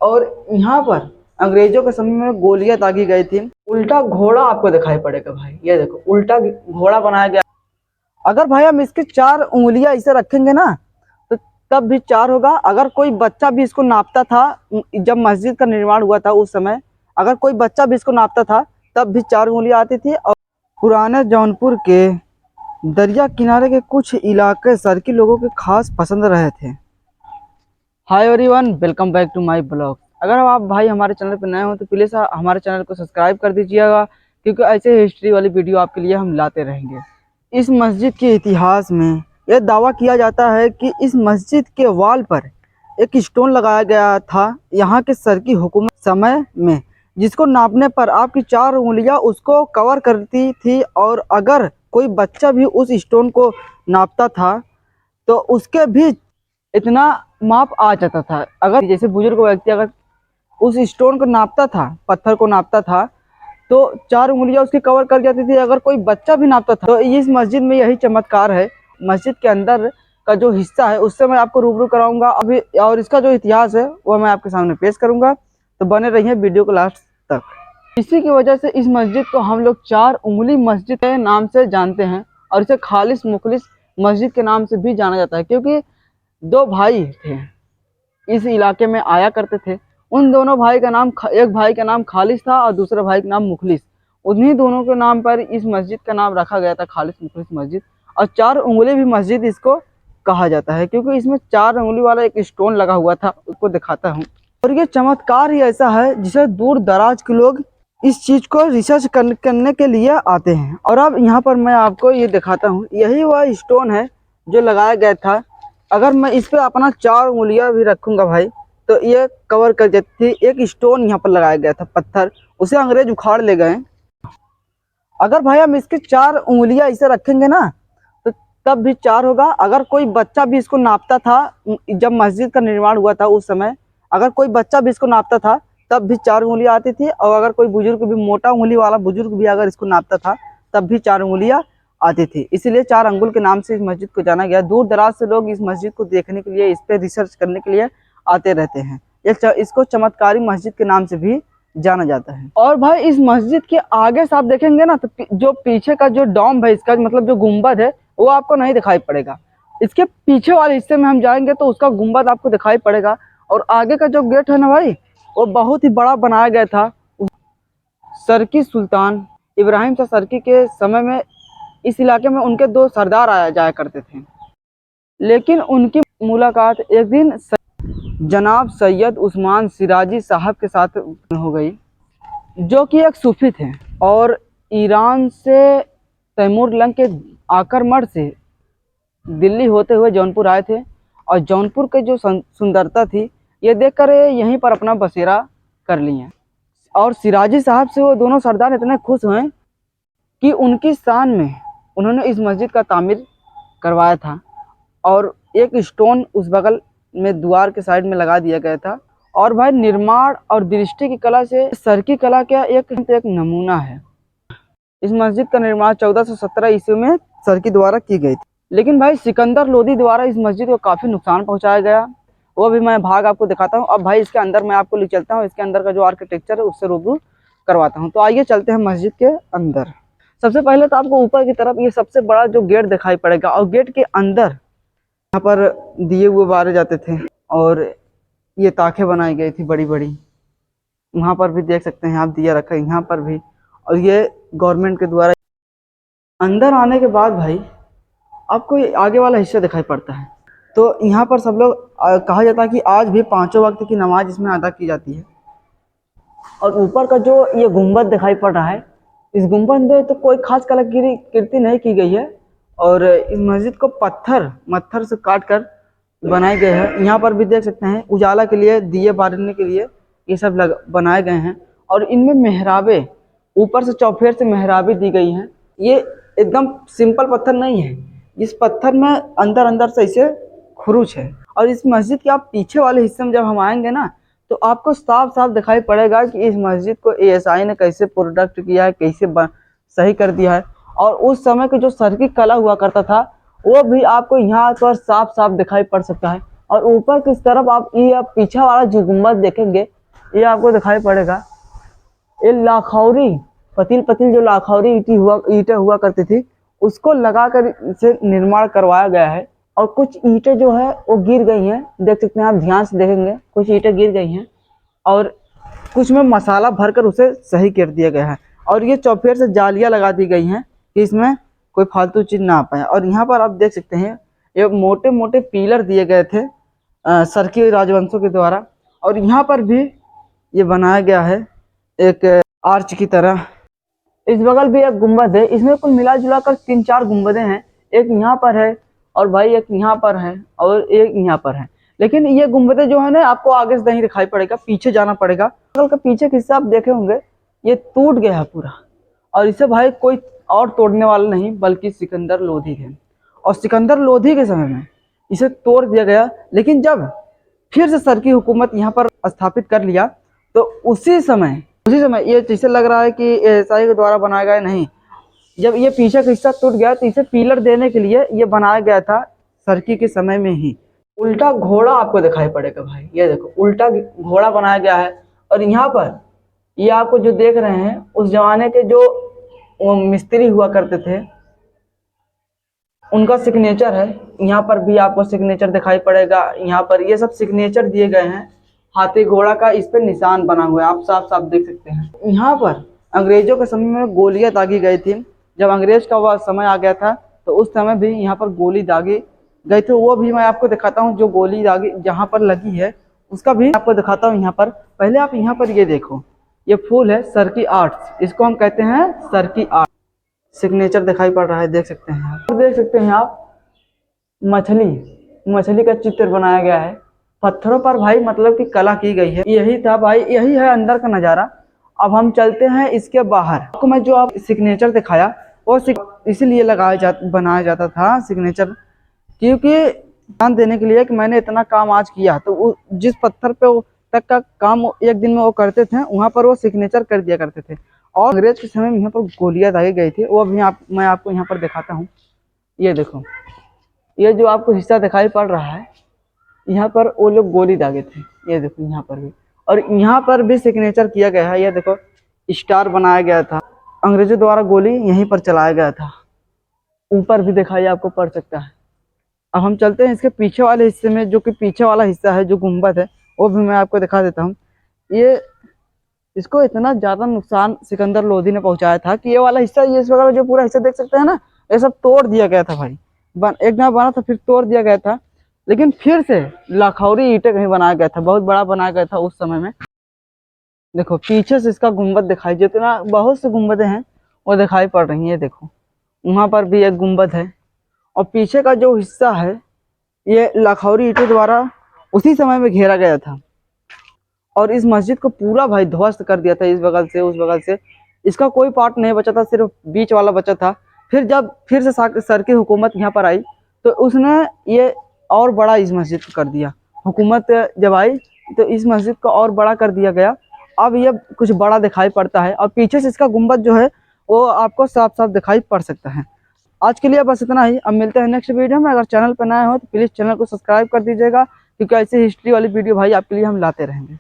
और यहाँ पर अंग्रेजों के समय में गोलियां दागी गई थी। उल्टा घोड़ा आपको दिखाई पड़ेगा भाई, ये देखो उल्टा घोड़ा बनाया गया। अगर भाई हम इसकी 4 उंगलियां इसे रखेंगे ना तो तब भी 4 होगा। अगर कोई बच्चा भी इसको नापता था, जब मस्जिद का निर्माण हुआ था उस समय, अगर कोई बच्चा भी इसको नापता था तब भी 4 उंगलियां आती थी। और पुराने जौनपुर के दरिया किनारे के कुछ इलाके सर्की लोगों के खास पसंद रहे थे। Hi everyone, welcome back to my blog. अगर आप भाई हमारे चैनल पर नए हो तो प्लीज़ हमारे चैनल को सब्सक्राइब कर दीजिएगा, क्योंकि ऐसे हिस्ट्री वाली वीडियो आपके लिए हम लाते रहेंगे। इस मस्जिद के इतिहास में यह दावा किया जाता है कि इस मस्जिद के वॉल पर एक स्टोन लगाया गया था यहाँ के सर्की हुकूमत समय में, जिसको नापने पर आपकी 4 उंगलियां उसको कवर करती थी। और अगर कोई बच्चा भी उस स्टोन को नापता था तो उसके भी इतना माप आ जाता था। अगर जैसे बुजुर्ग व्यक्ति अगर उस स्टोन को नापता था, पत्थर को नापता था, तो 4 उंगलियां उसकी कवर कर जाती थी। अगर कोई बच्चा भी नापता था तो इस मस्जिद में यही चमत्कार है। मस्जिद के अंदर का जो हिस्सा है उससे मैं आपको रूबरू कराऊंगा अभी, और इसका जो इतिहास है वो मैं आपके सामने पेश करूंगा। तो बने रहिए वीडियो को लास्ट तक। इसी की वजह से इस मस्जिद को हम लोग 4 उंगली मस्जिद के नाम से जानते हैं, और इसे खालिस मुखलिस मस्जिद के नाम से भी जाना जाता है, क्योंकि 2 भाई थे इस इलाके में आया करते थे। उन दोनों भाई का नाम, एक भाई का नाम खालिस था और दूसरे भाई का नाम मुखलिस। उन्हीं दोनों के नाम पर इस मस्जिद का नाम रखा गया था, खालिस मुखलिस मस्जिद। और 4 उंगली भी मस्जिद इसको कहा जाता है, क्योंकि इसमें 4 उंगली वाला एक स्टोन लगा हुआ था। उसको दिखाता हूँ। और ये चमत्कार ही ऐसा है जिसे दूर दराज के लोग इस चीज को रिसर्च करने के लिए आते हैं। और अब यहाँ पर मैं आपको ये दिखाता हूँ, यही वह स्टोन है जो लगाया गया था। अगर मैं इस पे अपना 4 उंगलियां भी रखूंगा भाई तो ये कवर कर देती थी। एक स्टोन यहाँ पर लगाया गया था, पत्थर, उसे अंग्रेज उखाड़ ले गए। अगर भाई हम इसकी 4 उंगलियां इसे रखेंगे ना तो तब भी 4 होगा। अगर कोई बच्चा भी इसको नापता था, जब मस्जिद का निर्माण हुआ था उस समय, अगर कोई बच्चा भी इसको नापता था तब भी 4 उंगलियां आती थी। और अगर कोई बुजुर्ग भी, मोटा उंगली वाला बुजुर्ग भी अगर इसको नापता था तब भी 4 उंगलियां आती थी। इसलिए 4 अंगुल के नाम से इस मस्जिद को जाना गया। दूर दराज से लोग इस मस्जिद को देखने के लिए, इस पे रिसर्च करने के लिए आते रहते हैं। इसको चमत्कारी मस्जिद के नाम से भी जाना जाता है। और भाई इस मस्जिद के आगे से आप देखेंगे ना तो जो पीछे का जो डॉम है इसका, मतलब जो गुम्बद है, वो आपको नहीं दिखाई पड़ेगा। इसके पीछे वाले हिस्से में हम जाएंगे तो उसका गुम्बद आपको दिखाई पड़ेगा। और आगे का जो गेट है ना भाई, वो बहुत ही बड़ा बनाया गया था। सर्की सुल्तान इब्राहिम शाह सर्की के समय में इस इलाके में उनके 2 सरदार आया जाया करते थे, लेकिन उनकी मुलाकात एक दिन जनाब सैयद उस्मान सिराजी साहब के साथ हो गई, जो कि एक सूफी थे और ईरान से तैमूर लंग के आक्रमण से दिल्ली होते हुए जौनपुर आए थे। और जौनपुर के जो सुंदरता थी ये देखकर यहीं पर अपना बसेरा कर लिए। और सिराजी साहब से वो दोनों सरदार इतने खुश हुए कि उनकी शान में उन्होंने इस मस्जिद का तामीर करवाया था। और एक स्टोन उस बगल में द्वार के साइड में लगा दिया गया था। और भाई निर्माण और दृष्टि की कला से सर्की कला का एक नमूना है। इस मस्जिद का निर्माण 1417 ईस्वी में सर्की द्वारा की गई थी। लेकिन भाई सिकंदर लोदी द्वारा इस मस्जिद को काफ़ी नुकसान पहुंचाया गया, वो भी मैं भाग आपको दिखाता हूँ। अब भाई इसके अंदर मैं आपको ले चलता हूँ, इसके अंदर का जो आर्किटेक्चर है उससे रूबरू करवाता हूँ। तो आइए चलते हैं मस्जिद के अंदर। सबसे पहले तो आपको ऊपर की तरफ ये सबसे बड़ा जो गेट दिखाई पड़ेगा, और गेट के अंदर यहाँ पर दिए हुए बारे जाते थे और ये ताखें बनाई गई थी बड़ी बड़ी। वहाँ पर भी देख सकते हैं आप, दिया रखा है यहाँ पर भी। और ये गवर्नमेंट के द्वारा। अंदर आने के बाद भाई आपको आगे वाला हिस्सा दिखाई पड़ता है। तो यहाँ पर सब लोग, कहा जाता है कि आज भी 5 वक्त की नमाज इसमें अदा की जाती है। और ऊपर का जो ये गुंबद दिखाई पड़ रहा है, इस गुंबद में तो कोई खास कलाकृति नहीं की गई है। और इस मस्जिद को पत्थर से काट कर बनाए गए हैं। यहाँ पर भी देख सकते हैं उजाला के लिए, दिए बारने के लिए ये सब बनाए गए हैं। और इनमें मेहराबे, ऊपर से चौफेर से मेहराबे दी गई हैं। ये एकदम सिंपल पत्थर नहीं है, इस पत्थर में अंदर से इसे खुरूच है। और इस मस्जिद के आप पीछे वाले हिस्से में जब हम आएंगे ना तो आपको साफ साफ दिखाई पड़ेगा कि इस मस्जिद को एएसआई ने कैसे प्रोडक्ट किया है, कैसे सही कर दिया है। और उस समय के जो सर्की कला हुआ करता था वो भी आपको यहाँ पर साफ साफ दिखाई पड़ सकता है। और ऊपर किस तरफ आप ये पीछे वाला जो गुम्बद देखेंगे ये आपको दिखाई पड़ेगा। ये लाखौरी पतिल पतिल जो लाखौरी ईंटें हुआ करती थी उसको लगाकर इसे निर्माण करवाया गया है। और कुछ ईंटें जो है वो गिर गई हैं, देख सकते हैं आप, ध्यान से देखेंगे कुछ ईंटें गिर गई हैं और कुछ में मसाला भरकर उसे सही कर दिया गया है। और ये चौफेर से जालियां लगा दी गई हैं कि इसमें कोई फालतू चीज ना आ पाए। और यहाँ पर आप देख सकते हैं ये मोटे मोटे पिलर दिए गए थे सरकी राजवंशों के द्वारा। और यहाँ पर भी ये बनाया गया है एक आर्च की तरह। इस बगल भी एक गुंबद है, इसमें कुल मिला जुला कर 3-4 गुंबदें हैं। एक यहाँ पर है और भाई एक यहाँ पर है और एक यहाँ पर है। लेकिन ये गुंबदें जो है ना आपको आगे से नहीं दिखाई पड़ेगा, पीछे जाना पड़ेगा। बगल का पीछे का हिस्सा आप देखे होंगे ये टूट गया है पूरा। और इसे भाई कोई और तोड़ने वाला नहीं बल्कि सिकंदर लोधी है। और सिकंदर लोधी के समय में इसे तोड़ दिया गया। लेकिन जब फिर से सरकी हुकूमत यहाँ पर स्थापित कर लिया तो उसी समय ये जैसे लग रहा है कि ईसाई के द्वारा बनाया गया नहीं। जब ये पीछे का हिस्सा टूट गया तो इसे पिलर देने के लिए ये बनाया गया था सरकी के समय में ही। उल्टा घोड़ा आपको दिखाई पड़ेगा भाई, ये देखो उल्टा घोड़ा बनाया गया है। और यहाँ पर ये आपको जो देख रहे हैं उस जमाने के जो मिस्त्री हुआ करते थे उनका सिग्नेचर है। यहाँ पर भी आपको सिग्नेचर दिखाई पड़ेगा। यहाँ पर ये सब सिग्नेचर दिए गए हैं, हाथी घोड़ा का इस पे निशान बना हुआ है, आप साफ साफ देख सकते हैं। यहाँ पर अंग्रेजों के समय में गोलियां दागी गई थी। जब अंग्रेज का वह समय आ गया था तो उस समय भी यहाँ पर गोली दागी गई थी। वो भी मैं आपको दिखाता हूँ, जो गोली दागी जहाँ पर लगी है उसका भी आपको दिखाता हूँ। यहाँ पर पहले आप यहाँ पर ये देखो, ये फूल है सरकी आर्ट्स, इसको हम कहते हैं सरकी आर्ट। सिग्नेचर दिखाई पड़ रहा है, देख सकते हैं आप। देख सकते हैं आप मछली का चित्र बनाया गया है पत्थरों पर भाई, मतलब कि कला की गई है। यही था भाई, यही है अंदर का नज़ारा। अब हम चलते हैं इसके बाहर। आपको मैं जो आप सिग्नेचर दिखाया वो इसीलिए बनाया जाता था सिग्नेचर, क्योंकि ध्यान देने के लिए कि मैंने इतना काम आज किया। तो वो जिस पत्थर पे तक का काम एक दिन में वो करते थे वहाँ पर वो सिग्नेचर कर दिया करते थे। और अंग्रेज के समय में यहाँ पर गोलियां दागी गई थी, वो भी मैं आपको यहाँ पर दिखाता हूँ। ये देखो, ये जो आपको हिस्सा दिखाई पड़ रहा है यहाँ पर वो लोग गोली दागे थे, ये देखो यहाँ पर भी। और यहाँ पर भी सिग्नेचर किया गया है, ये देखो स्टार बनाया गया था। अंग्रेजों द्वारा गोली यहीं पर चलाया गया था। ऊपर भी दिखाई आपको पड़ सकता है। अब हम चलते हैं इसके पीछे वाले हिस्से में, जो कि पीछे वाला हिस्सा है जो गुंबद है वो भी मैं आपको दिखा देता हूँ। ये इसको इतना ज़्यादा नुकसान सिकंदर लोधी ने पहुँचाया था कि ये वाला हिस्सा, ये इस वगैरह जो पूरा हिस्सा देख सकते हैं ना, ये सब तोड़ दिया गया था भाई। एक ना बना था फिर तोड़ दिया गया था, लेकिन फिर से लाखौरी ईंटें कहीं बनाया गया था, बहुत बड़ा बनाया गया था उस समय में। देखो पीछे से इसका गुंबद दिखाई, जितना बहुत से गुंबदें हैं वो दिखाई पड़ रही हैं। देखो वहाँ पर भी एक गुंबद है। और पीछे का जो हिस्सा है ये लाखौरी ईंटों द्वारा उसी समय में घेरा गया था। और इस मस्जिद को पूरा भाई ध्वस्त कर दिया था, इस बगल से उस बगल से। इसका कोई पार्ट नहीं बचा था, सिर्फ बीच वाला बचा था। फिर जब फिर से सर की हुकूमत यहाँ पर आई तो उसने ये और बड़ा इस मस्जिद को कर दिया। हुकूमत जब आई तो इस मस्जिद को और बड़ा कर दिया गया। अब ये कुछ बड़ा दिखाई पड़ता है और पीछे से इसका गुंबद जो है वो आपको साफ साफ दिखाई पड़ सकता है। आज के लिए बस इतना ही। अब मिलते हैं नेक्स्ट वीडियो में। अगर चैनल पर नए हो तो प्लीज़ चैनल को सब्सक्राइब कर दीजिएगा, क्योंकि ऐसे हिस्ट्री वाली वीडियो भाई आपके लिए हम लाते रहेंगे।